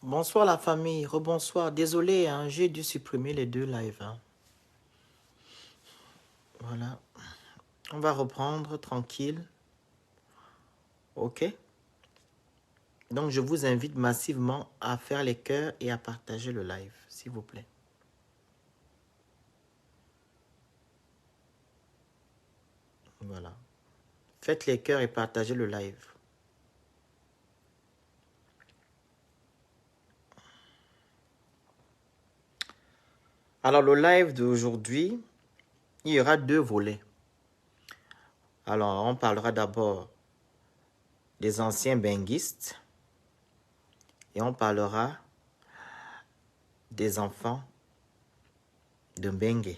Bonsoir la famille, rebonsoir. Désolé, hein, j'ai dû supprimer les deux lives. Hein. Voilà. On va reprendre tranquille. Ok. Donc je vous invite massivement à faire les cœurs et à partager le live, s'il vous plaît. Voilà. Faites les cœurs et partagez le live. Alors le live d'aujourd'hui, il y aura deux volets. Alors on parlera d'abord des anciens benguistes et on parlera des enfants de Bengue.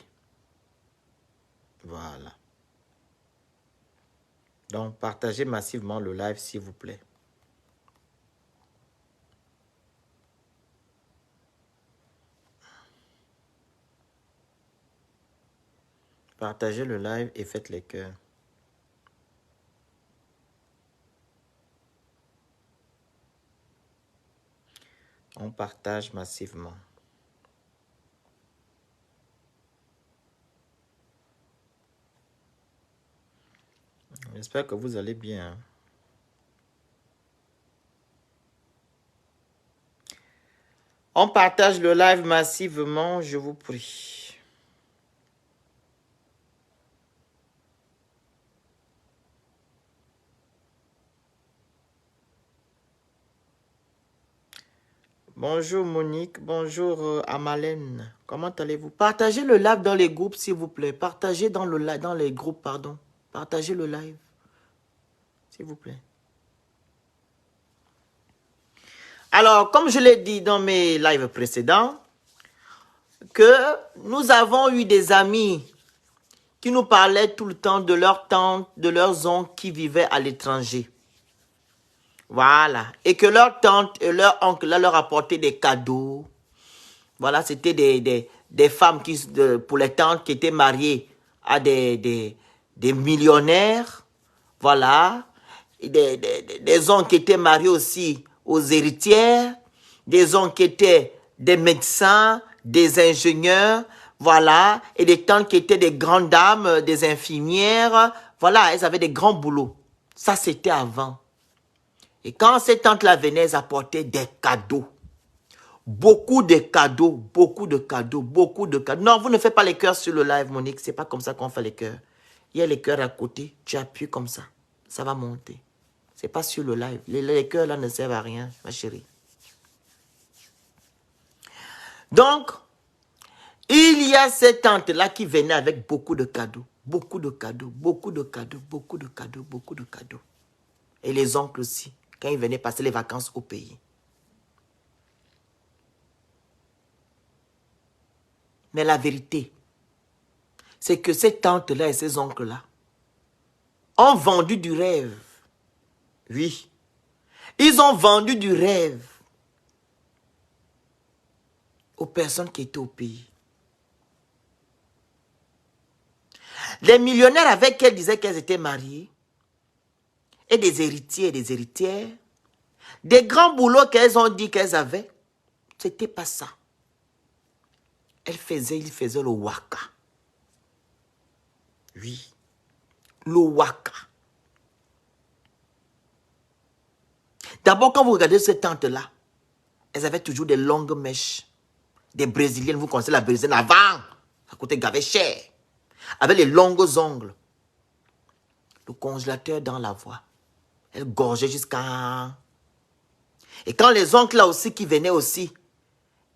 Voilà. Donc partagez massivement le live s'il vous plaît. Partagez le live et faites les cœurs. On partage massivement. J'espère que vous allez bien. On partage le live massivement, je vous prie. Bonjour Monique, bonjour Amalène. Comment allez-vous? Partagez le live dans les groupes s'il vous plaît. Partagez dans les groupes, pardon. Partagez le live. S'il vous plaît. Alors, comme je l'ai dit dans mes lives précédents, que nous avons eu des amis qui nous parlaient tout le temps de leurs tantes, de leurs oncles qui vivaient à l'étranger. Voilà. Et que leur tante et leur oncle là, leur apportaient des cadeaux. Voilà, c'était des femmes pour les tantes qui étaient mariées à des millionnaires. Voilà. Et des oncles qui étaient mariés aussi aux héritières. Des oncles qui étaient des médecins, des ingénieurs. Voilà. Et des tantes qui étaient des grandes dames, des infirmières. Voilà, elles avaient des grands boulots. Ça, c'était avant. Et quand ces tantes-là venaient, elles apportaient des cadeaux. Beaucoup de cadeaux, beaucoup de cadeaux, beaucoup de cadeaux. Non, vous ne faites pas les cœurs sur le live, Monique. C'est pas comme ça qu'on fait les cœurs. Il y a les cœurs à côté. Tu appuies comme ça. Ça va monter. C'est pas sur le live. Les cœurs là ne servent à rien, ma chérie. Donc, il y a cette tante-là qui venait avec beaucoup de cadeaux. Beaucoup de cadeaux, beaucoup de cadeaux, beaucoup de cadeaux, beaucoup de cadeaux. Et les oncles aussi, quand ils venaient passer les vacances au pays. Mais la vérité, c'est que ces tantes-là et ces oncles-là ont vendu du rêve. Oui. Ils ont vendu du rêve aux personnes qui étaient au pays. Les millionnaires avec qui elles disaient qu'elles étaient mariées, et des héritiers et des héritières, des grands boulots qu'elles ont dit qu'elles avaient, c'était pas ça. Ils faisaient le waka. Oui. Le waka. D'abord, quand vous regardez ces tantes-là, elles avaient toujours des longues mèches. Des brésiliennes, vous connaissez la brésilienne avant. Ça coûtait gavé cher. Avec les longues ongles. Le congélateur dans la voix. Elle gorgeait jusqu'à... Et quand les oncles là aussi qui venaient aussi,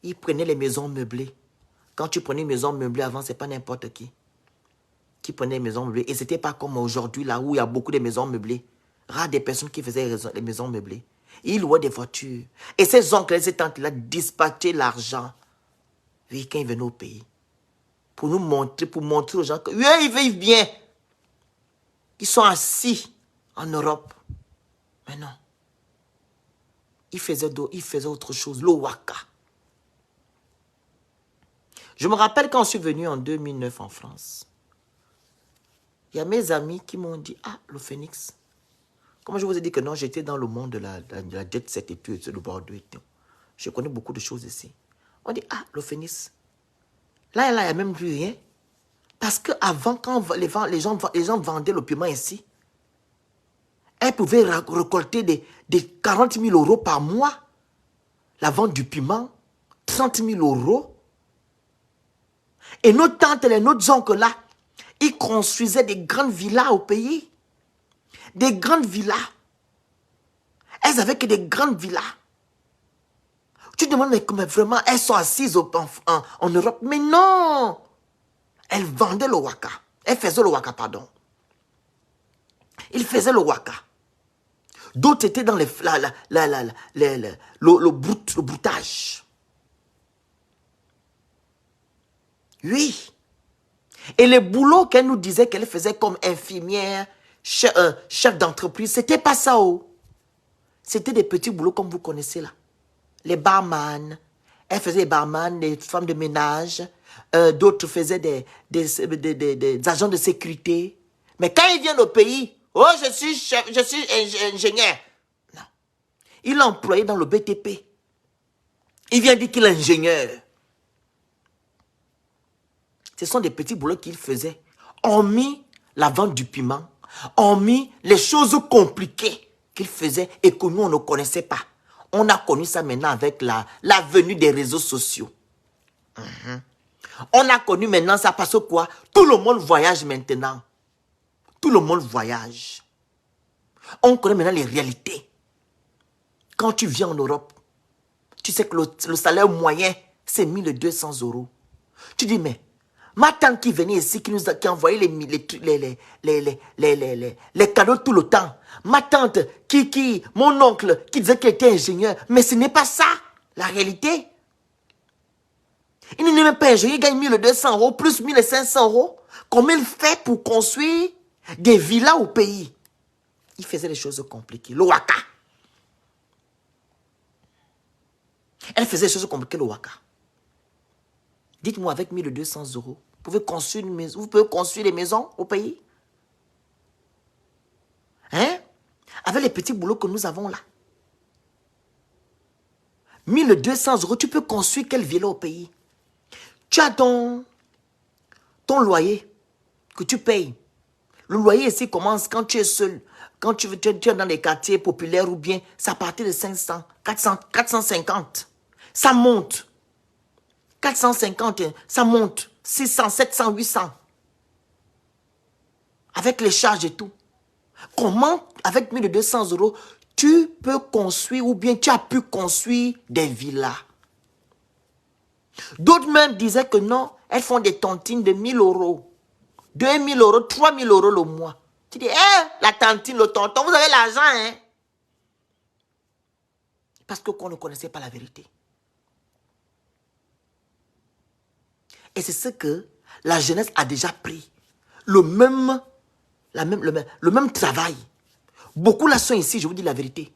ils prenaient les maisons meublées. Quand tu prenais une maison meublée avant, c'est pas n'importe qui prenait les maisons meublées. Et c'était pas comme aujourd'hui là où il y a beaucoup de maisons meublées. Rares des personnes qui faisaient les maisons meublées. Ils louaient des voitures. Et ces oncles et ces tantes là dispatchaient l'argent. Oui, quand ils venaient au pays. Pour nous montrer, pour montrer aux gens que oui, ils vivent bien. Ils sont assis en Europe. Mais non. Ils faisaient autre chose, le waka. Je me rappelle quand je suis venu en 2009 en France. Il y a mes amis qui m'ont dit, ah, le Phoenix. Comme je vous ai dit que non, j'étais dans le monde de la jet set et tout, le Bordeaux et tout. Je connais beaucoup de choses ici. On dit, ah, le phénix. Là, il n'y a même plus rien. Parce qu'avant, quand les gens vendaient le piment ici, elles pouvaient récolter des 40 000 euros par mois. La vente du piment, 30 000 euros. Et nos tantes et nos oncles là, ils construisaient des grandes villas au pays. Des grandes villas. Elles avaient que des grandes villas. Tu te demandes, mais comment vraiment, elles sont assises en Europe. Mais non! Elles vendaient le waka. Elles faisaient le waka, pardon. Ils faisaient le waka. D'autres étaient dans le broutage. Oui. Et les boulots qu'elle nous disait qu'elle faisait comme infirmière, chef d'entreprise, c'était pas ça. Oh. C'était des petits boulots comme vous connaissez là. Les barman. Elle faisait des barman, des femmes de ménage. D'autres faisaient des agents de sécurité. Mais quand ils viennent au pays, oh, je suis ingénieur. Non. Il l'a employé dans le BTP. Il vient dire qu'il est ingénieur. Ce sont des petits boulots qu'il faisait. Hormis la vente du piment, hormis les choses compliquées qu'il faisait et que nous, on ne connaissait pas. On a connu ça maintenant avec la venue des réseaux sociaux. On a connu maintenant ça parce que quoi? Tout le monde voyage maintenant. Tout le monde voyage. On connaît maintenant les réalités. Quand tu viens en Europe, tu sais que le salaire moyen, c'est 1200 euros. Tu dis, mais ma tante qui venait ici, qui envoyait les cadeaux tout le temps. Ma tante, mon oncle, qui disait qu'il était ingénieur. Mais ce n'est pas ça, la réalité. Il n'est même pas ingénieur, il gagne 1200 euros, plus 1500 euros. Comment il fait pour construire des villas au pays? Il faisait des choses compliquées. Le waka. Elle faisait des choses compliquées, le waka. Dites-moi, avec 1200 euros, vous pouvez construire une maison, vous pouvez construire des maisons au pays? Hein? Avec les petits boulots que nous avons là. 1200 euros, tu peux construire quelle villa au pays? Tu as ton loyer que tu payes. Le loyer ici commence quand tu es seul. Quand tu es dans les quartiers populaires ou bien, ça partir de 500, 400, 450. Ça monte. 450, ça monte. 600, 700, 800. Avec les charges et tout. Comment, avec 1200 euros, tu peux construire ou bien tu as pu construire des villas? D'autres même disaient que non, elles font des tontines de 1000 euros. 2000 euros, 3000 euros le mois. Tu dis, la tantine, le tonton, vous avez l'argent, hein? Parce qu'on ne connaissait pas la vérité. Et c'est ce que la jeunesse a déjà pris. Le même travail. Beaucoup là sont ici, je vous dis la vérité.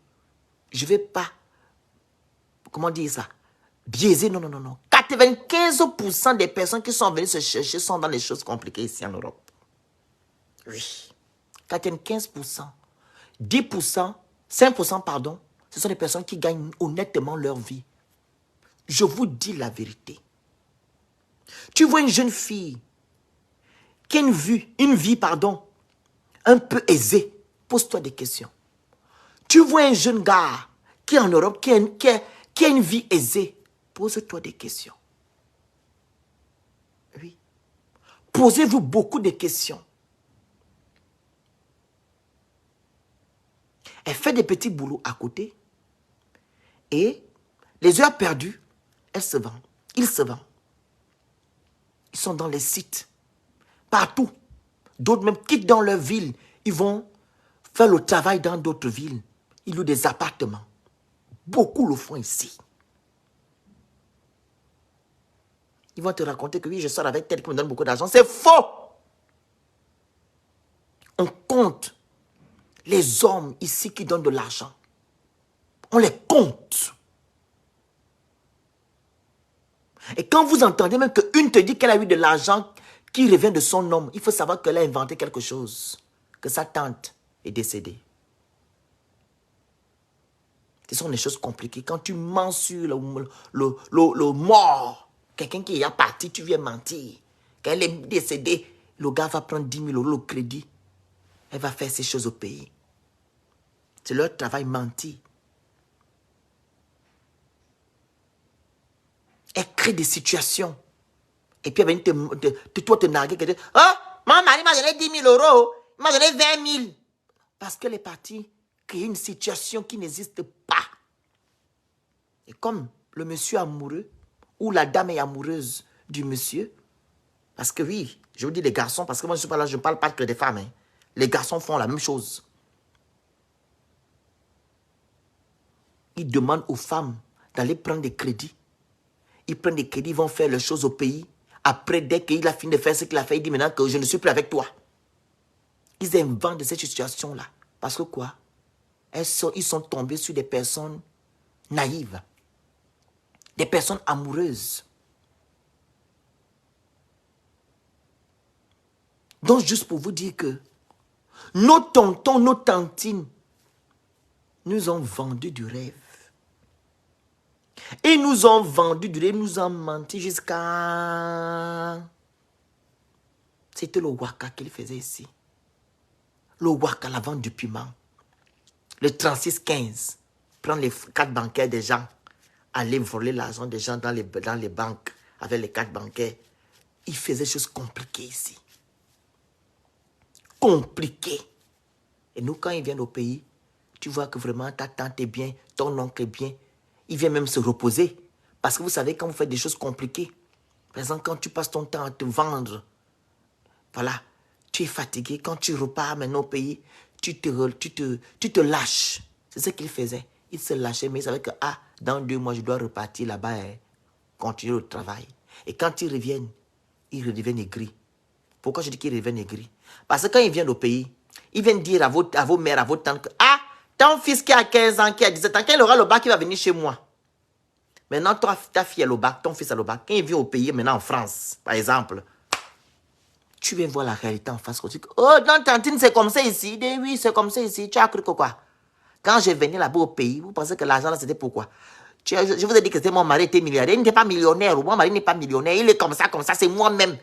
Je ne vais pas, comment dire ça, biaiser, non. 95% des personnes qui sont venues se chercher sont dans les choses compliquées ici en Europe. Oui. 95%. 10%, 5%, pardon, ce sont des personnes qui gagnent honnêtement leur vie. Je vous dis la vérité. Tu vois une jeune fille qui a une vie, un peu aisée. Pose-toi des questions. Tu vois un jeune gars qui est en Europe, qui a une vie aisée. Pose-toi des questions. Oui. Posez-vous beaucoup de questions. Elle fait des petits boulots à côté. Et les heures perdues, elle se vend. Ils se vendent. Ils sont dans les sites. Partout. D'autres même quittent dans leur ville. Ils vont faire le travail dans d'autres villes. Ils louent des appartements. Beaucoup le font ici. Ils vont te raconter que oui, je sors avec tel qui me donne beaucoup d'argent. C'est faux. On compte les hommes ici qui donnent de l'argent. On les compte. Et quand vous entendez même qu'une te dit qu'elle a eu de l'argent qui revient de son homme, il faut savoir qu'elle a inventé quelque chose. Que sa tante est décédée. Ce sont des choses compliquées. Quand tu mens sur le mort, quelqu'un qui est parti, tu viens mentir. Quand elle est décédée, le gars va prendre 10 000 € au crédit. Elle va faire ces choses au pays. C'est leur travail mentir. Elle crée des situations. Et puis elle va toi te narguer. Oh, mon mari m'a donné 10 000 €. Il m'a donné 20 000. Parce qu'elle est partie créer une situation qui n'existe pas. Et comme le monsieur est amoureux, ou la dame est amoureuse du monsieur, parce que oui, je vous dis les garçons, parce que moi je suis pas là, je ne parle pas que des femmes. Hein. Les garçons font la même chose. Ils demandent aux femmes d'aller prendre des crédits. Ils prennent des crédits, ils vont faire les choses au pays. Après, dès qu'il a fini de faire ce qu'il a fait, il dit maintenant que je ne suis plus avec toi. Ils inventent de cette situation-là. Parce que quoi? Ils sont tombés sur des personnes naïves. Des personnes amoureuses. Donc, juste pour vous dire que nos tontons, nos tantines nous ont vendu du rêve. Ils nous ont vendu du rêve, ils nous ont menti jusqu'à... C'était le waka qu'il faisait ici. Le waka, la vente du piment. Le 36-15. Prendre les cartes bancaires des gens. Aller voler l'argent des gens dans les banques avec les cartes bancaires. Il faisait des choses compliquées ici. Compliquées. Et nous, quand ils viennent au pays, tu vois que vraiment ta tante est bien, ton oncle est bien. Il vient même se reposer. Parce que vous savez, quand vous faites des choses compliquées, par exemple, quand tu passes ton temps à te vendre, voilà, tu es fatigué. Quand tu repars maintenant au pays, tu te lâches. C'est ce qu'il faisait. Il se lâchait, mais il savait que, dans 2 mois, je dois repartir là-bas et continuer le travail. Et quand ils reviennent aigris. Pourquoi je dis qu'ils reviennent aigris? Parce que quand ils viennent au pays, ils viennent dire à vos mères, à vos tantes que, ton fils qui a 15 ans, qui a 17 ans, quand il aura le bac, il va venir chez moi. Maintenant, ta fille a le bac, ton fils a le bac. Quand il vient au pays, maintenant en France, par exemple, tu viens voir la réalité en face. Oh, non, tantine, c'est comme ça ici. Il dit, oui, c'est comme ça ici. Tu as cru que quoi? Quand je venais là-bas au pays, vous pensez que l'argent là, c'était pourquoi? Je vous ai dit que mon mari était milliardaire. Il n'était pas millionnaire. Mon mari n'est pas millionnaire. Il est comme ça, c'est moi-même.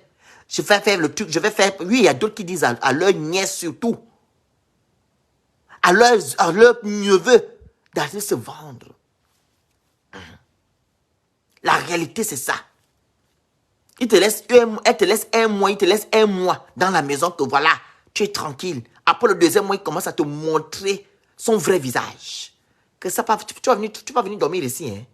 Je vais faire le truc, Oui, il y a d'autres qui disent à leur nièce surtout, à leur neveu, d'aller se vendre. La réalité, c'est ça. Elle te laisse 1 mois, il te laisse 1 mois dans la maison que voilà, tu es tranquille. Après le 2e mois, il commence à te montrer son vrai visage. Que ça, tu vas venir dormir ici. Hein.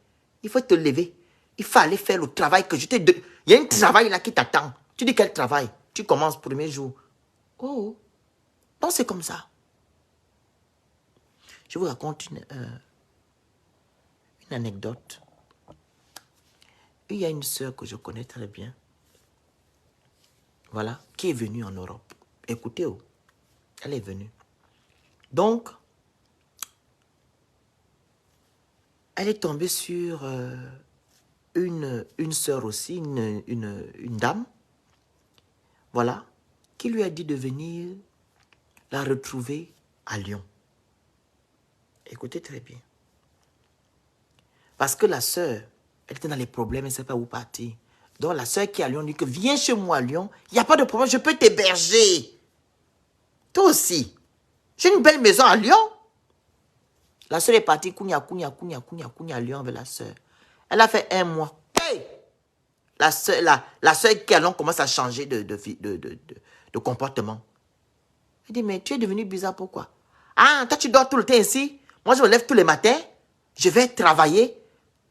Il faut te lever. Il faut aller faire le travail que je t'ai donné. Il y a un travail là qui t'attend. Tu dis quel travail? Tu commences premier jour. Oh, donc c'est comme ça. Je vous raconte une anecdote. Il y a une sœur que je connais très bien. Voilà, qui est venue en Europe. Écoutez, elle est venue. Donc, elle est tombée sur une sœur aussi, une dame, voilà, qui lui a dit de venir la retrouver à Lyon. Écoutez très bien. Parce que la sœur, elle était dans les problèmes, elle ne sait pas où partir. Donc la sœur qui est à Lyon dit que viens chez moi à Lyon, il n'y a pas de problème, je peux t'héberger. Toi aussi. J'ai une belle maison à Lyon. La sœur est partie, kounia à Lyon avec la sœur. Elle a fait 1 mois. Hey! La sœur qui est à Lyon commence à changer de comportement. Elle dit, mais tu es devenu bizarre, pourquoi? Toi tu dors tout le temps ici. Moi je me lève tous les matins. Je vais travailler.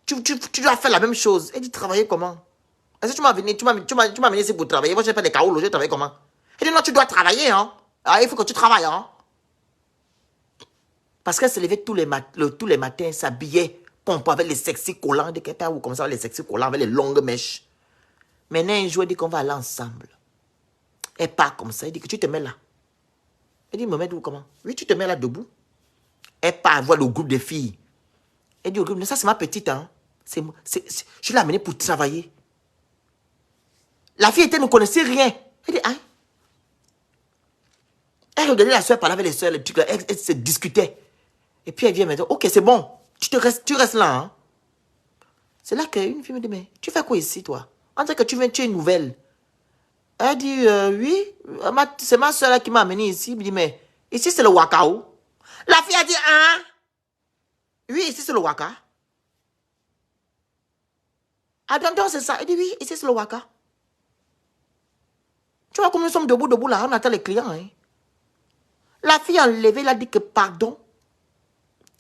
Tu dois faire la même chose. Elle dit, travailler comment? Est-ce que tu m'as amené ici pour travailler? Moi je fais des caoulots, je vais travailler comment? Elle dit, non, tu dois travailler, hein. Il faut que tu travailles, hein. Parce qu'elle se levait tous les matins, s'habillait, pompe avec les sexy collants, de quelqu'un ou comme ça, les sexy collants avec les longues mèches. Maintenant, un jour, elle dit qu'on va aller ensemble. Elle part comme ça, elle dit que tu te mets là. Elle dit, me mettre où, comment? Oui, tu te mets là debout. Elle part voir le groupe de filles. Elle dit au groupe, ça c'est ma petite, hein. Je l'ai amenée pour travailler. La fille ne connaissait rien. Elle dit, elle regardait la soeur parler avec les soeurs, elle se discutait. Et puis elle vient me dire, ok, c'est bon. Tu restes là. Hein? C'est là qu'une fille me dit, mais tu fais quoi ici, toi? On dirait que tu es une nouvelle. Elle dit, oui, c'est ma soeur qui m'a amené ici. Elle me dit, mais ici c'est le Wakao. La fille a dit, ah, oui, ici c'est le Waka. Ah, donc c'est ça. Elle dit, oui, ici c'est le Waka. Tu vois comme nous sommes debout là, on attend les clients. Hein. La fille a enlevé, elle a dit que pardon.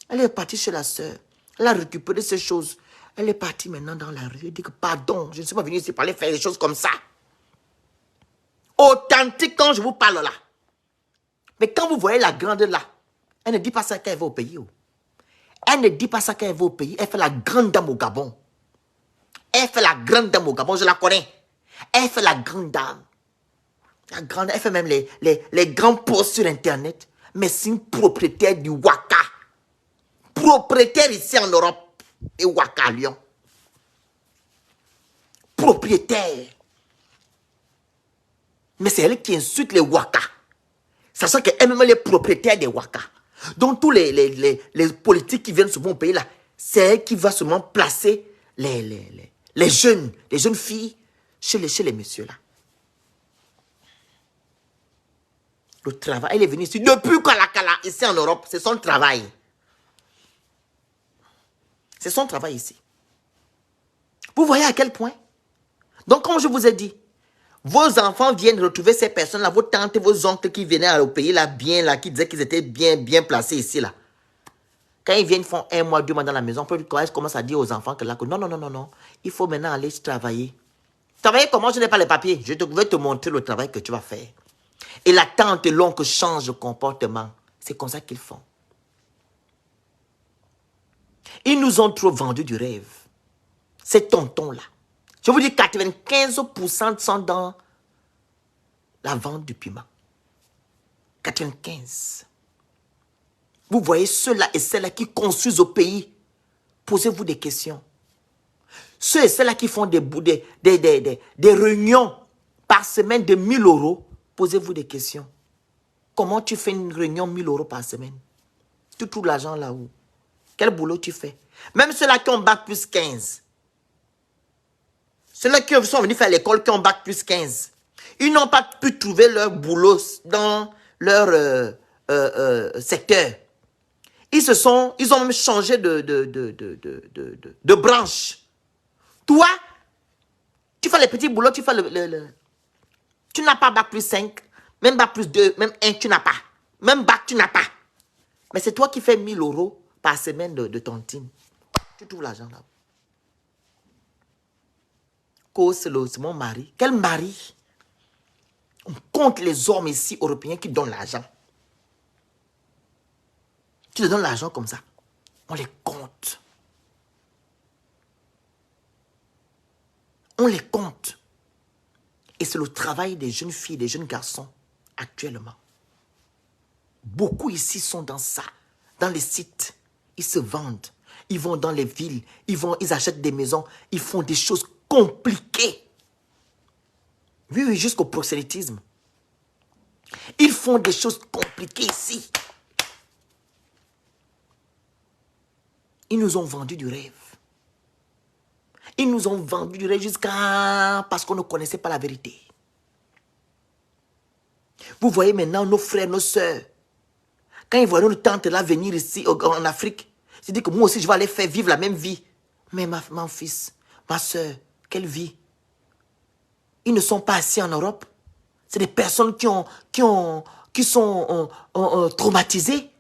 Elle est partie chez la soeur. Elle a récupéré ces choses. Elle est partie maintenant dans la rue. Elle dit que pardon, je ne suis pas venue ici pour aller faire des choses comme ça. Authentique quand je vous parle là. Mais quand vous voyez la grande là, elle ne dit pas ça quand elle va au pays. Oh. Elle ne dit pas ça quand elle va au pays. Elle fait la grande dame au Gabon. Elle fait la grande dame au Gabon, je la connais. Elle fait la grande dame. La grande, elle fait même les grands posts sur Internet. Mais c'est une propriétaire du Waka. Propriétaire ici en Europe. Et Waka à Lyon. Propriétaire. Mais c'est elle qui insulte les Waka. Sachant qu'elle-même elle est propriétaire des Waka. Donc tous les politiques qui viennent souvent au pays là, c'est elle qui va seulement placer les jeunes filles chez les messieurs là. Le travail, elle est venue ici depuis Kalakala, ici en Europe, c'est son travail. C'est son travail ici. Vous voyez à quel point? Donc comme je vous ai dit, vos enfants viennent retrouver ces personnes-là, vos tantes et vos oncles qui venaient au pays là, bien là, qui disaient qu'ils étaient bien placés ici là. Quand ils viennent, font 1 mois, 2 mois dans la maison, quand ils commencent à dire aux enfants que là, que non, il faut maintenant aller travailler. Travailler comment? Je n'ai pas les papiers. Je vais te montrer le travail que tu vas faire. Et la tante et l'oncle changent de comportement. C'est comme ça qu'ils font. Ils nous ont trop vendu du rêve. Ces tontons-là. Je vous dis, 95% sont dans la vente du piment. 95%. Vous voyez ceux-là et celles-là qui construisent au pays. Posez-vous des questions. Ceux et celles-là qui font des réunions par semaine de 1000 €. Posez-vous des questions. Comment tu fais une réunion 1000 € par semaine? Tu trouves l'argent là-haut? Quel boulot tu fais? Même ceux-là qui ont bac plus 15. Ceux-là qui sont venus faire l'école qui ont bac plus 15. Ils n'ont pas pu trouver leur boulot dans leur secteur. Ils ont même changé de branche. Toi, tu fais les petits boulots, tu fais tu n'as pas bac plus 5, même bac plus 2, même 1, tu n'as pas. Même bac, tu n'as pas. Mais c'est toi qui fais 1000 € par semaine de tontine. Tu trouves l'argent là. C'est mon mari. Quel mari? On compte les hommes ici, européens, qui donnent l'argent. Tu te donnes l'argent comme ça. On les compte. On les compte. Et c'est le travail des jeunes filles, des jeunes garçons, actuellement. Beaucoup ici sont dans ça, dans les sites. Ils se vendent. Ils vont dans les villes. Ils achètent des maisons. Ils font des choses compliquées. Oui, jusqu'au proxénétisme. Ils font des choses compliquées ici. Ils nous ont vendu du rêve. Ils nous ont vendu du rêve jusqu'à... parce qu'on ne connaissait pas la vérité. Vous voyez maintenant nos frères, nos sœurs. Quand ils voient nos tantes là venir ici en Afrique, ils se disent que moi aussi je vais aller faire vivre la même vie. Mais mon fils, ma sœur, quelle vie? Ils ne sont pas assis en Europe. C'est des personnes qui sont traumatisées.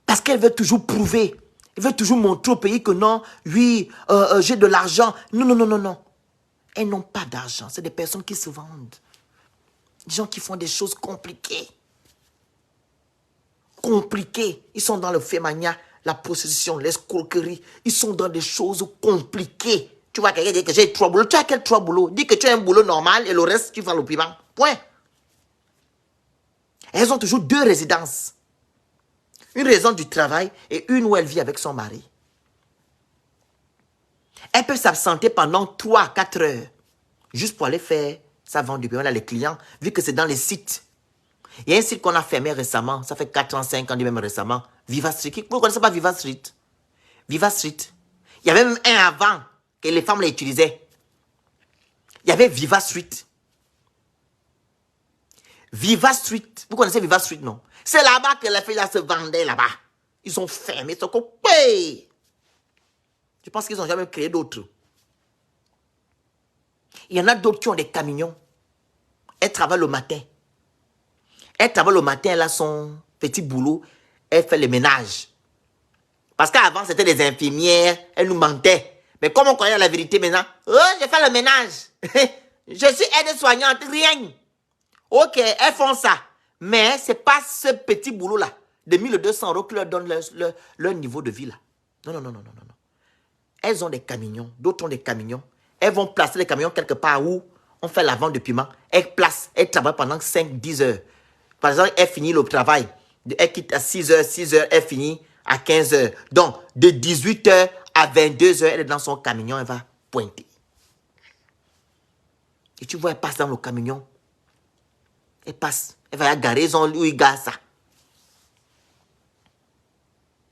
Parce qu'elles veulent toujours prouver. Elles veulent toujours montrer au pays que non, oui, j'ai de l'argent. Non. Elles n'ont pas d'argent. C'est des personnes qui se vendent. Des gens qui font des choses compliquées. Compliquées. Ils sont dans le fémania, la prostitution, l'escroquerie. Ils sont dans des choses compliquées. Tu vois quelqu'un dire que j'ai 3 boulots. Tu as quel 3 boulots? Dis que tu as un boulot normal et le reste, tu vas au piment. Point. Elles ont toujours 2 résidences. Une raison du travail et une où elle vit avec son mari. Elle peut s'absenter pendant 3 à 4 heures. Juste pour aller faire sa vente du piment. Là, les clients, vu que c'est dans les sites. Il y a un site qu'on a fermé récemment. Ça fait 4 ans, 5 ans, même récemment. Viva Street. Vous ne connaissez pas Viva Street? Viva Street. Il y avait même un avant que les femmes l'utilisaient. Il y avait Viva Street. Viva Street. Vous connaissez Viva Street, non? C'est là-bas que les filles là se vendaient là-bas. Ils ont fermé ce coupé. Je pense qu'ils n'ont jamais créé d'autres. Il y en a d'autres qui ont des camions. Elle travaille le matin. Elle travaille le matin, elle a son petit boulot. Elle fait le ménage. Parce qu'avant, c'était des infirmières. Elle nous mentait. Mais comme on connaît la vérité maintenant, oh, je fais le ménage. Je suis aide-soignante, rien. Ok, elles font ça. Mais ce n'est pas ce petit boulot-là de 1200 € qui leur donne leur niveau de vie là. Non, non, non, non, non, non. Elles ont des camions, d'autres ont des camions. Elles vont placer les camions quelque part où on fait la vente de piment. Elles placent, elles travaillent pendant 5-10 heures. Par exemple, elle finit le travail. Elle quitte à 6 heures, elle finit à 15 heures. Donc, de 18 heures à 22 heures, elle est dans son camion, elle va pointer. Et tu vois, elle passe dans le camion. Elle passe. Elle va à la garaison où il gare ça.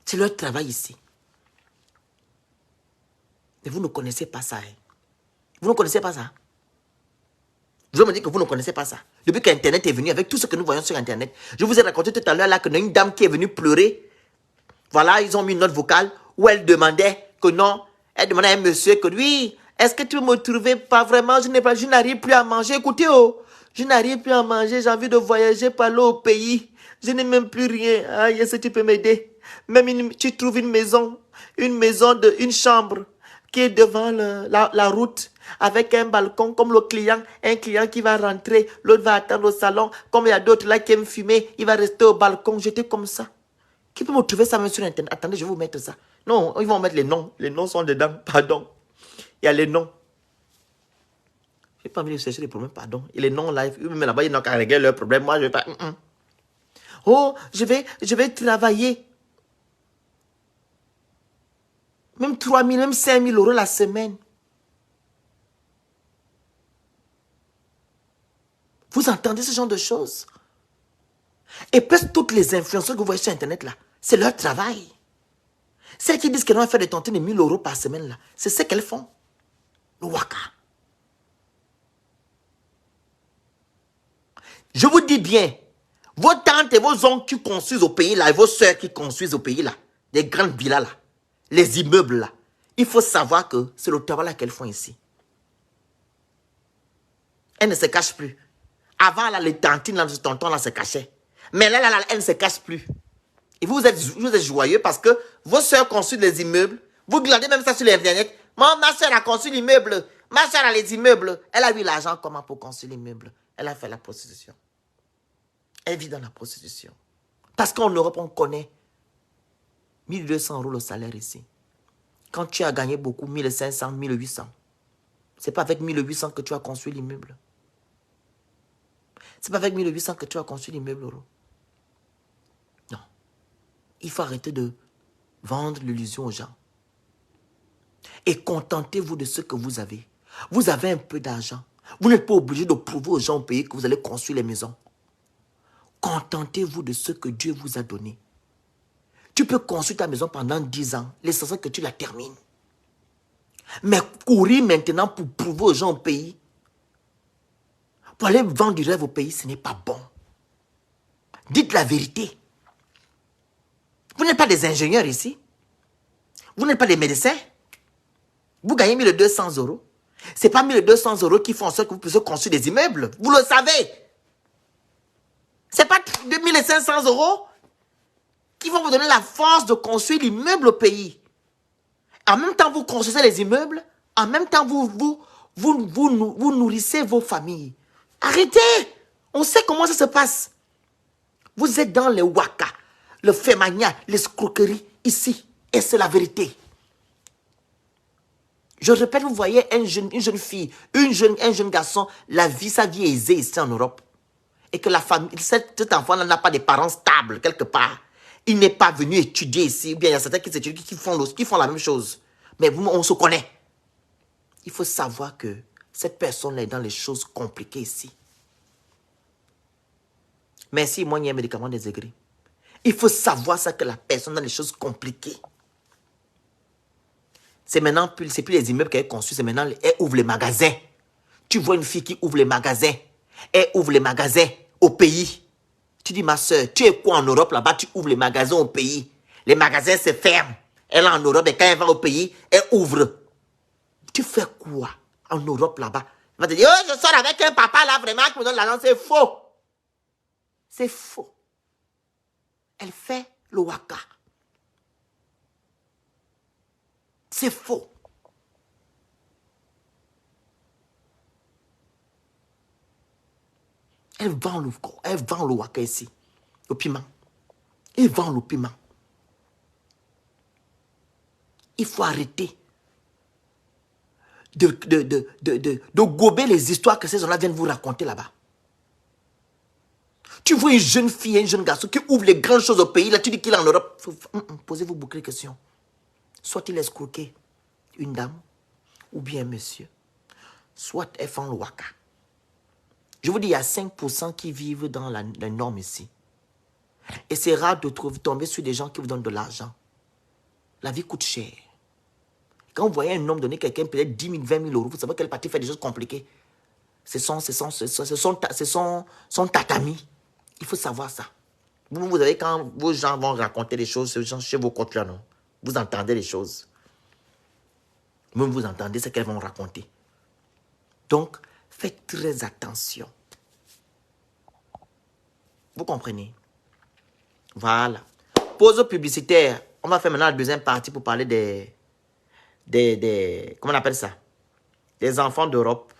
C'est leur travail ici. Mais vous ne connaissez pas ça. Hein? Vous ne connaissez pas ça. Je me dis que vous ne connaissez pas ça. Depuis qu'Internet est venu, avec tout ce que nous voyons sur Internet, je vous ai raconté tout à l'heure là qu'il y a une dame qui est venue pleurer. Voilà, ils ont mis une note vocale où elle demandait que non. Elle demandait à un monsieur que oui, est-ce que tu me trouvais pas vraiment, je n'arrive plus à manger. Écoutez, oh, je n'arrive plus à manger, j'ai envie de voyager, parler au pays. Je n'ai même plus rien. Ah, est-ce que tu peux m'aider? Même tu trouves une maison une chambre qui est devant la route avec un balcon comme le client, un client qui va rentrer, l'autre va attendre au salon. Comme il y a d'autres là qui aiment fumer, il va rester au balcon, j'étais comme ça. Qui peut me trouver ça même sur Internet? Attendez, je vais vous mettre ça. Non, ils vont mettre les noms. Les noms sont dedans, pardon. Il y a les noms. Je n'ai pas envie de chercher les problèmes, pardon. Et les noms là, même là-bas, ils n'ont qu'à régler leurs problèmes. Moi, je ne vais pas... Oh, je vais travailler. Même 3 000, même 5 000 € la semaine. Vous entendez ce genre de choses? Et presque toutes les influenceurs que vous voyez sur Internet là, c'est leur travail. Celles qui disent qu'elles vont faire des tontines de 1 000 € par semaine là, c'est ce qu'elles font. Le waka. Je vous dis bien, vos tantes et vos oncles qui construisent au pays là, et vos soeurs qui construisent au pays là, des grandes villas là, les immeubles là, il faut savoir que c'est le travail là qu'elles font ici. Elles ne se cachent plus. Avant là, les tantines là, les tontons là se cachaient. Mais là, elles ne se cachent plus. Et vous êtes joyeux parce que vos soeurs construisent des immeubles. Vous glandez même ça sur les internet. Ma soeur a construit l'immeuble. Ma soeur a les immeubles. Elle a eu l'argent comment pour construire l'immeuble? Elle a fait la prostitution. Elle vit dans la prostitution. Parce qu'en Europe, on connaît 1 200 € le salaire ici. Quand tu as gagné beaucoup, 1 500, 1 800. Ce n'est pas avec 1 800 que tu as construit l'immeuble. Ce n'est pas avec 1 800 que tu as construit l'immeuble. Non. Il faut arrêter de vendre l'illusion aux gens. Et contentez-vous de ce que vous avez. Vous avez un peu d'argent. Vous n'êtes pas obligé de prouver aux gens au pays que vous allez construire les maisons. Contentez-vous de ce que Dieu vous a donné. Tu peux construire ta maison pendant 10 ans. L'essentiel est que tu la termines. Mais courir maintenant pour prouver aux gens au pays, pour aller vendre du rêve au pays, ce n'est pas bon. Dites la vérité. Vous n'êtes pas des ingénieurs ici. Vous n'êtes pas des médecins. Vous gagnez 1 200 €. Ce n'est pas 1 200 € qui font en sorte que vous puissiez construire des immeubles. Vous le savez. Ce n'est pas 2 500 € qui vont vous donner la force de construire l'immeuble au pays. En même temps, vous construisez les immeubles. En même temps, vous nourrissez vos familles. Arrêtez. On sait comment ça se passe. Vous êtes dans les waka, le fémania, l'escroquerie ici. Et c'est la vérité. Je répète, vous voyez une jeune fille, un jeune garçon, sa vie est aisée ici en Europe. Et que la famille, cet enfant n'a pas de parents stables quelque part. Il n'est pas venu étudier ici. Ou bien il y a certains qui étudient, qui font la même chose. Mais on se connaît. Il faut savoir que cette personne est dans les choses compliquées ici. Merci, moi, il y a un médicament désaigri. Il faut savoir ça que la personne est dans les choses compliquées. C'est maintenant, c'est plus les immeubles qu'elle construit, c'est maintenant, elle ouvre les magasins. Tu vois une fille qui ouvre les magasins. Elle ouvre les magasins au pays. Tu dis, ma soeur, tu es quoi en Europe là-bas? Tu ouvres les magasins au pays. Les magasins se ferment. Elle est en Europe et quand elle va au pays, elle ouvre. Tu fais quoi en Europe là-bas? Elle va te dire, oh, je sors avec un papa là, vraiment, qui me donne l'argent. C'est faux. C'est faux. Elle fait le waka. C'est faux. Elle vend le waka ici. Le piment. Elle vend le piment. Il faut arrêter de gober les histoires que ces gens-là viennent vous raconter là-bas. Tu vois une jeune fille, un jeune garçon qui ouvre les grandes choses au pays, là tu dis qu'il est en Europe. Posez-vous beaucoup de questions. Soit il escroqué une dame, ou bien un monsieur, soit elles font le waka. Je vous dis, il y a 5% qui vivent dans la norme ici. Et c'est rare de tomber sur des gens qui vous donnent de l'argent. La vie coûte cher. Quand vous voyez un homme donner quelqu'un peut-être 10 000, 20 000 euros, vous savez qu'elle est partie faire des choses compliquées. C'est son tatami. Il faut savoir ça. Vous savez, quand vos gens vont raconter des choses chez vos comptes là, non? Vous entendez les choses. Même vous entendez ce qu'elles vont raconter. Donc, faites très attention. Vous comprenez? Voilà. Pause publicitaire. On va faire maintenant la deuxième partie pour parler des comment on appelle ça? Des enfants d'Europe.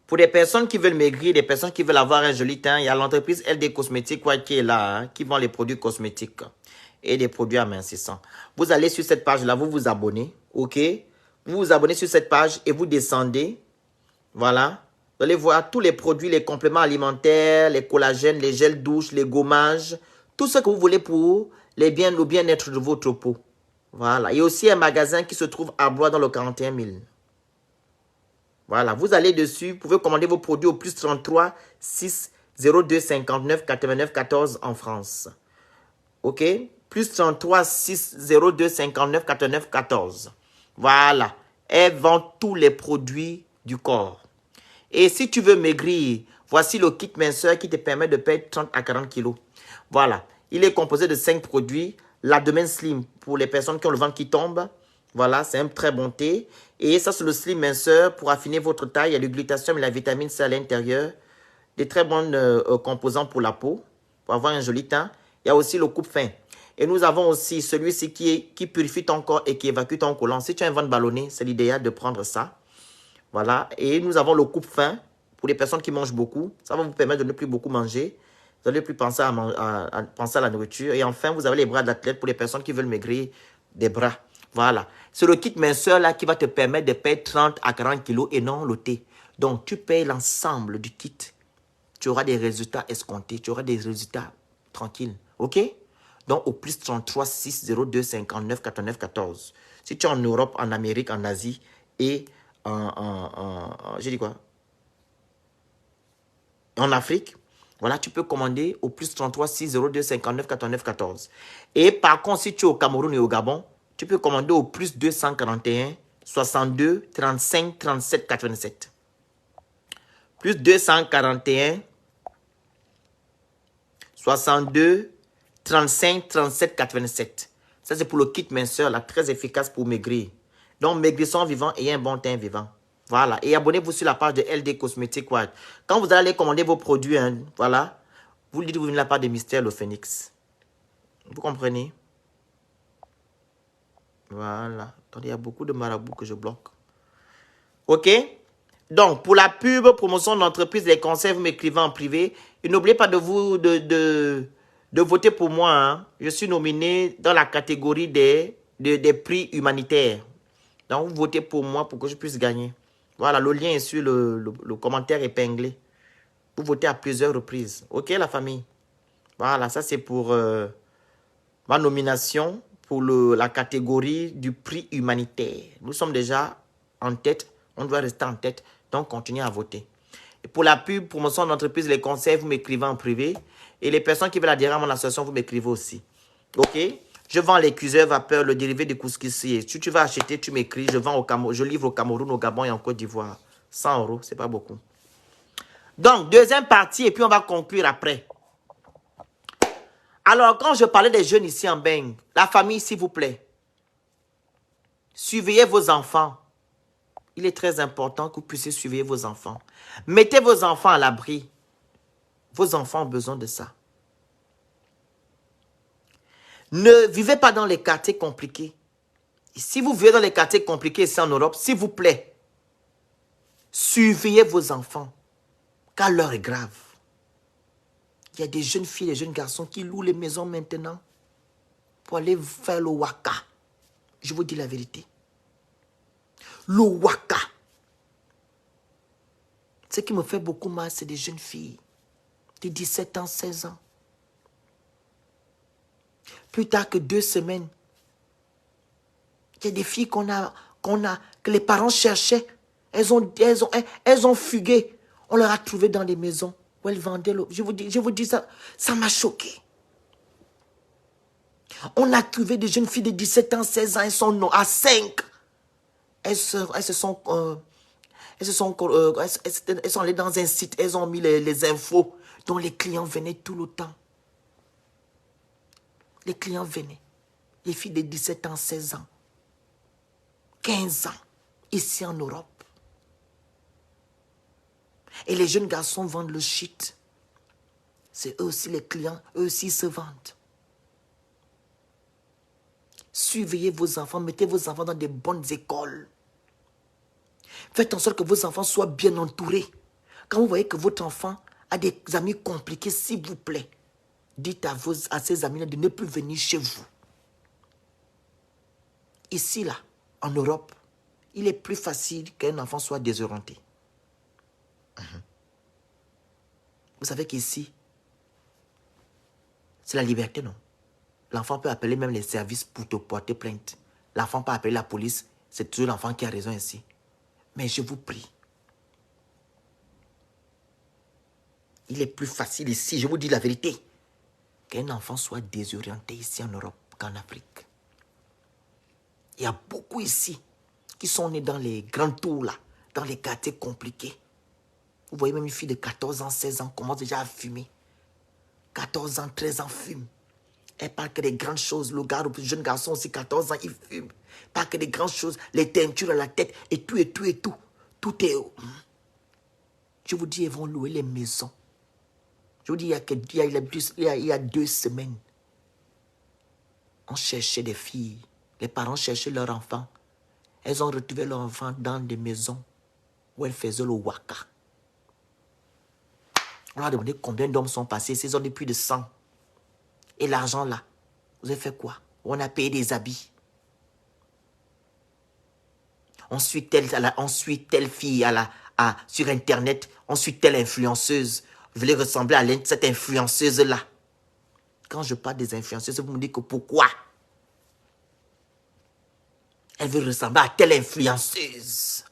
Pour des personnes qui veulent maigrir, des personnes qui veulent avoir un joli teint, il y a l'entreprise LD Cosmétiques qui est là, hein, qui vend les produits cosmétiques et des produits amincissants. Vous allez sur cette page-là, vous vous abonnez, ok? Vous vous abonnez sur cette page et vous descendez, voilà. Vous allez voir tous les produits, les compléments alimentaires, les collagènes, les gels douches, les gommages, tout ce que vous voulez pour le bien-être de votre peau. Voilà. Il y a aussi un magasin qui se trouve à Blois dans le 41 000. Voilà. Vous allez dessus, vous pouvez commander vos produits au plus 33 6 02 59 89 14 en France. Ok? Plus 33 6 02 59 89 14. Voilà. Elle vend tous les produits du corps. Et si tu veux maigrir, voici le kit minceur qui te permet de perdre 30 à 40 kilos. Voilà. Il est composé de 5 produits. L'abdomen slim pour les personnes qui ont le ventre qui tombe. Voilà, c'est un très bon thé. Et ça, c'est le slim minceur pour affiner votre taille. Il y a le glutathium et la vitamine C à l'intérieur. Des très bons composants pour la peau, pour avoir un joli teint. Il y a aussi le coupe-fin. Et nous avons aussi celui-ci qui purifie ton corps et qui évacue ton collant. Si tu as un ventre ballonné, c'est l'idéal de prendre ça. Voilà. Et nous avons le coupe-faim pour les personnes qui mangent beaucoup. Ça va vous permettre de ne plus beaucoup manger. Vous n'allez plus penser penser à la nourriture. Et enfin, vous avez les bras d'athlète pour les personnes qui veulent maigrir des bras. Voilà. C'est le kit minceur là qui va te permettre de perdre 30 à 40 kilos et non le thé. Donc, tu payes l'ensemble du kit. Tu auras des résultats escomptés. Tu auras des résultats tranquilles. OK? Donc, au plus 33 6 02 59 89 14. Si tu es en Europe, en Amérique, en Asie et j'ai dit quoi? En Afrique, voilà, tu peux commander au plus 33 6 02 59 89 14. Et par contre, si tu es au Cameroun et au Gabon, tu peux commander au plus 241 62 35 37 87. Plus 241 62 35 37 87. Ça, c'est pour le kit minceur, là, très efficace pour maigrir. Donc, maigrissons vivant et un bon teint vivant. Voilà. Et abonnez-vous sur la page de LD Cosmétiques White. Quand vous allez commander vos produits, hein, voilà, vous le dites, vous venez de la part de Mystère le Phénix. Vous comprenez? Voilà. Attendez, il y a beaucoup de marabouts que je bloque. OK? Donc, pour la pub, promotion d'entreprise, les conseils, vous m'écrivez en privé. Et n'oubliez pas de voter pour moi. Hein. Je suis nominé dans la catégorie des prix humanitaires. Donc, vous votez pour moi pour que je puisse gagner. Voilà, le lien est sur le commentaire épinglé. Vous votez à plusieurs reprises. OK, la famille? Voilà, ça c'est pour ma nomination pour la catégorie du prix humanitaire. Nous sommes déjà en tête. On doit rester en tête. Donc, continuez à voter. Et pour la pub, promotion d'entreprise, les conseils, vous m'écrivez en privé. Et les personnes qui veulent adhérer à mon association, vous m'écrivez aussi. OK? Je vends les cuiseurs vapeur, le dérivé de couscous. Si tu vas acheter, tu m'écris. Je vends je livre au Cameroun, au Gabon et en Côte d'Ivoire. 100 €, c'est pas beaucoup. Donc, deuxième partie, et puis on va conclure après. Alors, quand je parlais des jeunes ici en Beng, la famille, s'il vous plaît, surveillez vos enfants. Il est très important que vous puissiez surveiller vos enfants. Mettez vos enfants à l'abri. Vos enfants ont besoin de ça. Ne vivez pas dans les quartiers compliqués. Et si vous vivez dans les quartiers compliqués ici en Europe, s'il vous plaît, surveillez vos enfants, car l'heure est grave. Il y a des jeunes filles et des jeunes garçons qui louent les maisons maintenant pour aller faire le waka. Je vous dis la vérité. Le waka. Ce qui me fait beaucoup mal, c'est des jeunes filles de 17 ans, 16 ans. Plus tard que 2 semaines, il y a des filles que les parents cherchaient. Elles ont fugué. On leur a trouvé dans les maisons où elles vendaient l'eau. Je vous dis ça, ça m'a choqué. On a trouvé des jeunes filles de 17 ans, 16 ans, elles sont à 5. Elles sont allées dans un site, elles ont mis les infos dont les clients venaient tout le temps. Les clients venaient. Les filles de 17 ans, 16 ans, 15 ans, ici en Europe. Et les jeunes garçons vendent le shit. C'est eux aussi les clients, eux aussi se vendent. Surveillez vos enfants, mettez vos enfants dans des bonnes écoles. Faites en sorte que vos enfants soient bien entourés. Quand vous voyez que votre enfant a des amis compliqués, s'il vous plaît, dites à ces amis-là de ne plus venir chez vous. Ici, là, en Europe, il est plus facile qu'un enfant soit désorienté. Vous savez qu'ici, c'est la liberté, non? L'enfant peut appeler même les services pour te porter plainte. L'enfant peut appeler la police. C'est toujours l'enfant qui a raison ici. Mais je vous prie. Il est plus facile ici, je vous dis la vérité, qu'un enfant soit désorienté ici en Europe qu'en Afrique. Il y a beaucoup ici qui sont nés dans les grands tours là, dans les quartiers compliqués. Vous voyez même une fille de 14 ans, 16 ans commence déjà à fumer. 14 ans, 13 ans fume. Elle parle que des grandes choses. Le gars, le jeune garçon aussi, 14 ans, il fume. Il parle que des grandes choses, les teintures à la tête, et tout, et tout, et tout. Tout est... Je vous dis, ils vont louer les maisons. Je vous dis, il y a 2 semaines, on cherchait des filles. Les parents cherchaient leurs enfants. Elles ont retrouvé leurs enfants dans des maisons où elles faisaient le waka. On leur a demandé combien d'hommes sont passés. Ils ont dit plus de 100. Et l'argent là, vous avez fait quoi? On a payé des habits. On suit telle fille sur Internet. On suit telle influenceuse. Vous voulez ressembler à cette influenceuse-là. Quand je parle des influenceuses, vous me dites que pourquoi? Elle veut ressembler à telle influenceuse.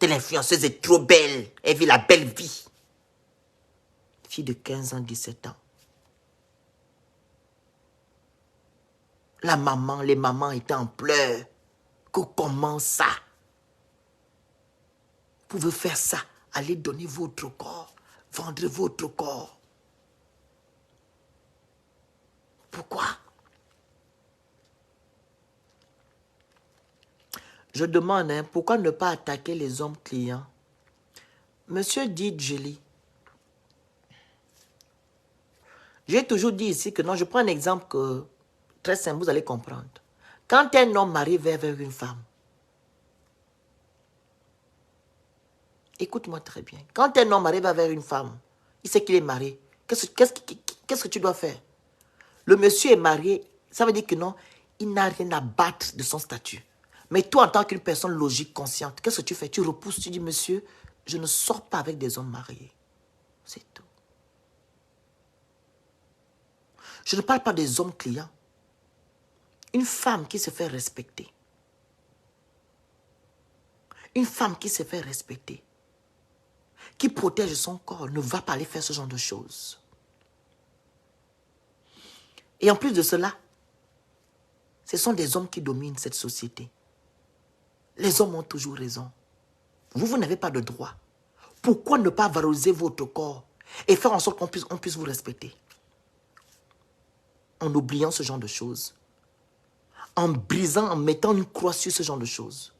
Telle influenceuse est trop belle. Elle vit la belle vie. Fille de 15 ans, 17 ans. Les mamans étaient en pleurs. Comment ça? Vous pouvez faire ça. Allez donner votre corps. Vendre votre corps. Pourquoi? Je demande, pourquoi ne pas attaquer les hommes clients? Monsieur dit Julie. J'ai toujours dit ici que non, je prends un exemple très simple, vous allez comprendre. Quand un homme arrive vers une femme, écoute-moi très bien. Quand un homme arrive vers une femme, il sait qu'il est marié. Qu'est-ce que tu dois faire? Le monsieur est marié, ça veut dire que non, il n'a rien à battre de son statut. Mais toi, en tant qu'une personne logique, consciente, qu'est-ce que tu fais? Tu repousses, tu dis, monsieur, je ne sors pas avec des hommes mariés. C'est tout. Je ne parle pas des hommes clients. Une femme qui se fait respecter. Une femme qui se fait respecter. Qui protège son corps, ne va pas aller faire ce genre de choses. Et en plus de cela, ce sont des hommes qui dominent cette société. Les hommes ont toujours raison. Vous n'avez pas de droit. Pourquoi ne pas valoriser votre corps et faire en sorte qu'on puisse vous respecter? En oubliant ce genre de choses. En brisant, en mettant une croix sur ce genre de choses.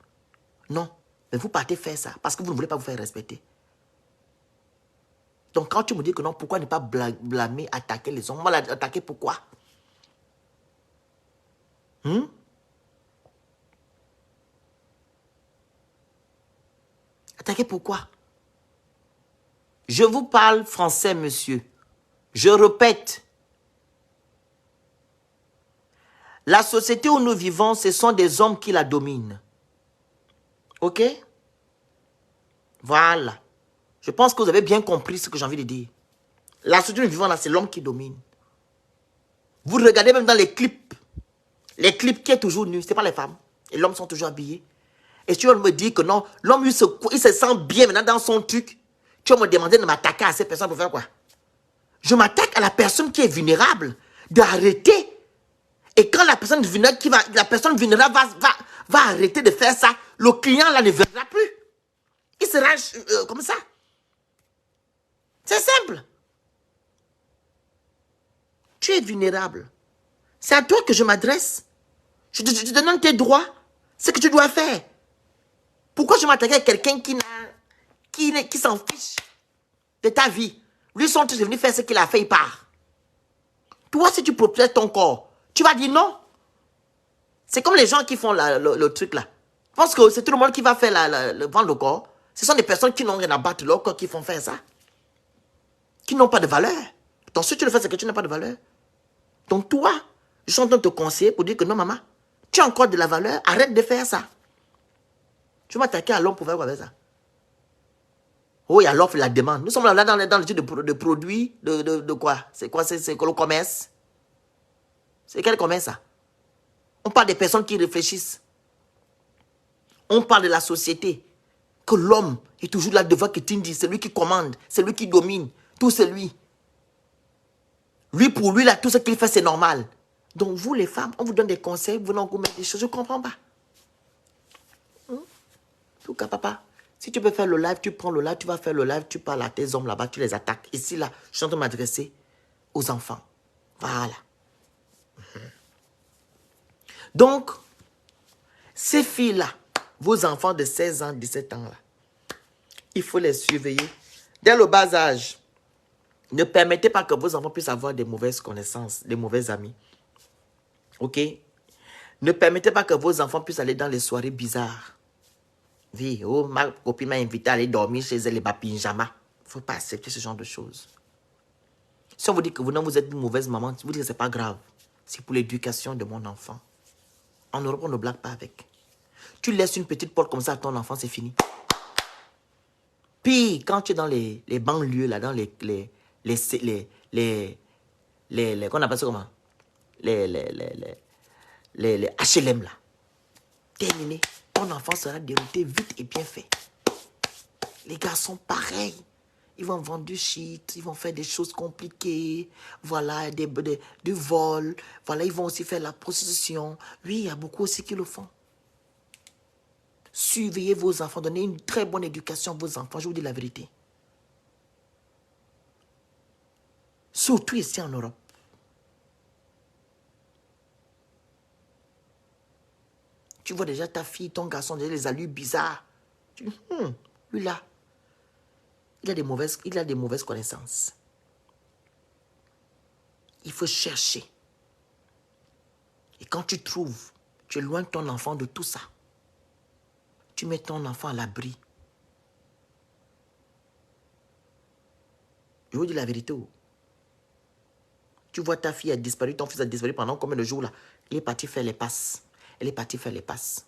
Non, mais vous partez faire ça parce que vous ne voulez pas vous faire respecter. Donc quand tu me dis que non, pourquoi ne pas blâmer, attaquer les hommes? Moi, attaquer pourquoi? Attaquer pourquoi? Je vous parle français, monsieur. Je répète. La société où nous vivons, ce sont des hommes qui la dominent. Ok? Voilà. Je pense que vous avez bien compris ce que j'ai envie de dire. La société où nous vivons là, c'est l'homme qui domine. Vous regardez même dans les clips qui est toujours nu, ce n'est pas les femmes. Et l'homme sont toujours habillés. Et tu vas me dire que non, l'homme il se sent bien maintenant dans son truc. Tu vas me demander de m'attaquer à ces personnes pour faire quoi? Je m'attaque à la personne qui est vulnérable, d'arrêter. Et quand la personne vulnérable va arrêter de faire ça, le client là ne verra plus. Il sera comme ça. C'est simple. Tu es vulnérable. C'est à toi que je m'adresse. Je te donne tes droits. Ce que tu dois faire. Pourquoi je m'attaque à quelqu'un qui s'en fiche de ta vie? Lui, son truc, est venu faire ce qu'il a fait, il part. Toi, si tu protèges ton corps, tu vas dire non. C'est comme les gens qui font le truc là. Je pense que c'est tout le monde qui va faire vendre le corps. Ce sont des personnes qui n'ont rien à battre leur corps qui font faire ça. Qui n'ont pas de valeur. Donc si tu le fais, c'est que tu n'as pas de valeur. Donc toi, je suis en train de te conseiller pour dire que non, maman, tu as encore de la valeur, arrête de faire ça. Tu vas m'attaquer à l'homme pour faire quoi avec ça? Oh, il y a l'offre et la demande. Nous sommes là dans le type de produits, de quoi? C'est quoi? C'est le commerce. C'est quel commerce ça? On parle des personnes qui réfléchissent. On parle de la société. Que l'homme est toujours là devant que Tindi, c'est lui qui commande, c'est lui qui domine. Tout c'est lui. Lui, pour lui, là, tout ce qu'il fait, c'est normal. Donc, vous, les femmes, on vous donne des conseils, vous venez vous mettre des choses, je ne comprends pas. En tout cas, papa, si tu veux faire le live, tu prends le live, tu vas faire le live, tu parles à tes hommes là-bas, tu les attaques. Ici, là, je suis en train de m'adresser aux enfants. Voilà. Donc, ces filles-là, vos enfants de 16 ans, 17 ans, là, il faut les surveiller. Dès le bas âge, ne permettez pas que vos enfants puissent avoir des mauvaises connaissances, des mauvais amis. Ok? Ne permettez pas que vos enfants puissent aller dans les soirées bizarres. Oui, oh, ma copine m'a invité à aller dormir chez elle, les pyjama. Il ne faut pas accepter ce genre de choses. Si on vous dit que vous êtes une mauvaise maman, vous dites que ce n'est pas grave. C'est pour l'éducation de mon enfant. En Europe, on ne blague pas avec. Tu laisses une petite porte comme ça à ton enfant, c'est fini. Puis, quand tu es dans les banlieues, là, dans qu'on appelle ça comment? Les HLM, là. Terminé. Ton enfant sera dérouté vite et bien fait. Les gars sont pareils. Ils vont vendre du shit, ils vont faire des choses compliquées. Voilà, du vol. Voilà, ils vont aussi faire la prostitution. Oui, il y a beaucoup aussi qui le font. Surveillez vos enfants, donnez une très bonne éducation à vos enfants, je vous dis la vérité. Surtout ici en Europe. Tu vois déjà ta fille, ton garçon, déjà les allures bizarres. Tu dis, lui là, il a des mauvaises connaissances. Il faut chercher. Et quand tu trouves, tu éloignes ton enfant de tout ça. Tu mets ton enfant à l'abri. Je vous dis la vérité. Tu vois ta fille a disparu, ton fils a disparu pendant combien de jours là? Il est parti faire les passes. Elle est partie faire les passes.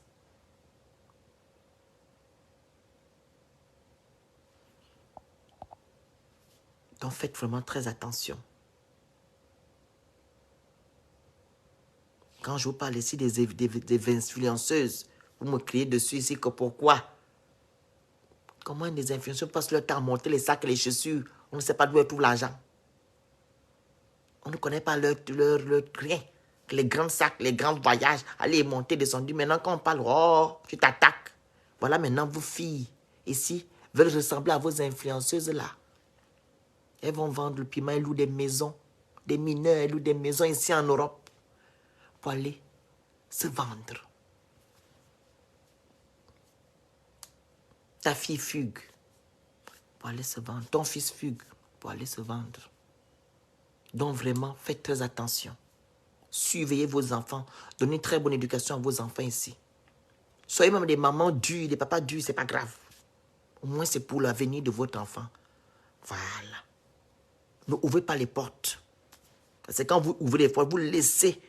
Donc faites vraiment très attention. Quand je vous parle ici des influenceuses, vous me criez dessus ici que pourquoi? Comment des influenceurs passent leur temps à monter les sacs et les chaussures? On ne sait pas d'où ils trouvent l'argent. On ne connaît pas leur rien. Les grands sacs, les grands voyages, aller monter, descendre. Maintenant, quand on parle, oh, tu t'attaques. Voilà, maintenant, vos filles, ici, veulent ressembler à vos influenceuses là. Elles vont vendre le piment, elles louent des maisons. Des mineurs, elles louent des maisons ici en Europe. Pour aller se vendre. Ta fille fugue pour aller se vendre. Ton fils fugue pour aller se vendre. Donc vraiment, faites très attention. Surveillez vos enfants. Donnez une très bonne éducation à vos enfants ici. Soyez même des mamans dures, des papas durs, c'est pas grave. Au moins, c'est pour l'avenir de votre enfant. Voilà. Ne ouvrez pas les portes. Parce que quand vous ouvrez les portes, vous laissez,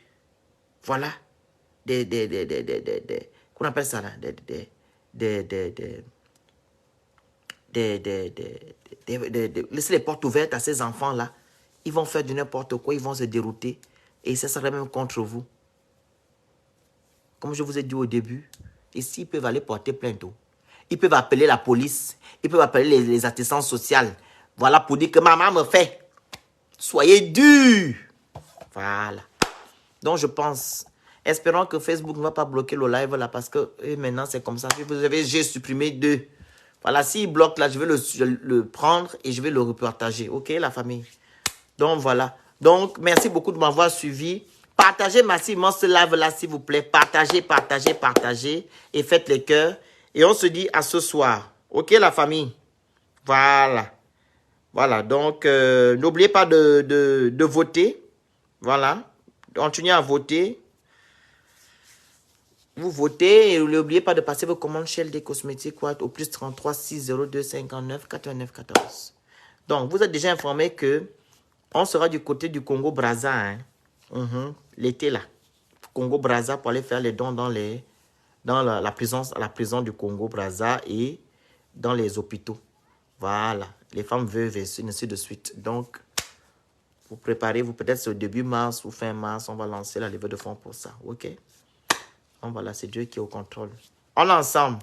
voilà, qu'on appelle ça là, laissez les portes ouvertes à ces enfants-là. Ils vont faire du n'importe quoi, ils vont se dérouter. Et ça serait même contre vous. Comme je vous ai dit au début, ici, ils peuvent aller porter plainte. Ils peuvent appeler la police. Ils peuvent appeler les assistances sociales. Voilà, pour dire que maman me fait. Soyez durs. Voilà. Donc, je pense, espérons que Facebook ne va pas bloquer le live là, parce que maintenant, c'est comme ça. J'ai supprimé 2. Voilà, s'il bloque là, je vais le prendre et je vais le repartager. OK, la famille? Donc, voilà. Donc, merci beaucoup de m'avoir suivi. Partagez massivement ce live-là, s'il vous plaît. Partagez, partagez, partagez. Et faites les cœurs. Et on se dit à ce soir. OK, la famille? Voilà. Voilà. Donc, n'oubliez pas de voter. Voilà. Continuez à voter. Vous votez et n'oubliez pas de passer vos commandes chez LD Cosmétiques au plus 33 602 59 89 14. Donc, vous êtes déjà informé que on sera du côté du Congo-Brazza, hein. L'été là. Congo-Brazza pour aller faire les dons dans la prison du Congo-Brazza et dans les hôpitaux. Voilà. Les femmes veuves et ainsi de suite. Donc, vous préparez-vous peut-être au début mars ou fin mars, on va lancer la levée de fonds pour ça. OK? Donc voilà, c'est Dieu qui est au contrôle. On est ensemble.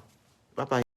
Bye bye.